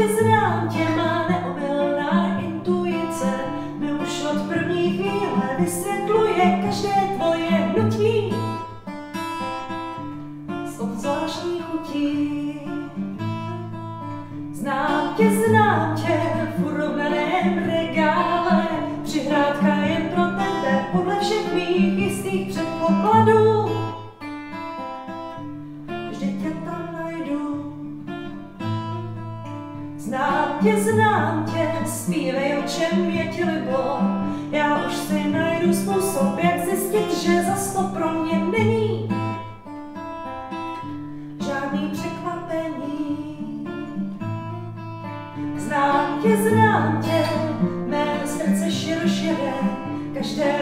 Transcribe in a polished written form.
znám tě, má neomylná intuice mi už od první chvíle vysvětluje každé tvoje hnutí s obzvláštní chutí. Znám tě v urovnaném regále, přihrádka jen pro tebe podle všech mých jistých předpokladů. Vždyť tě tam najdu. Znám tě, zpívej, o čem je ti libo. Já už si najdu způsob, jak zjistit, že zas to pro mě není žádný překvapení. Znám tě, mé srdce široširé, každé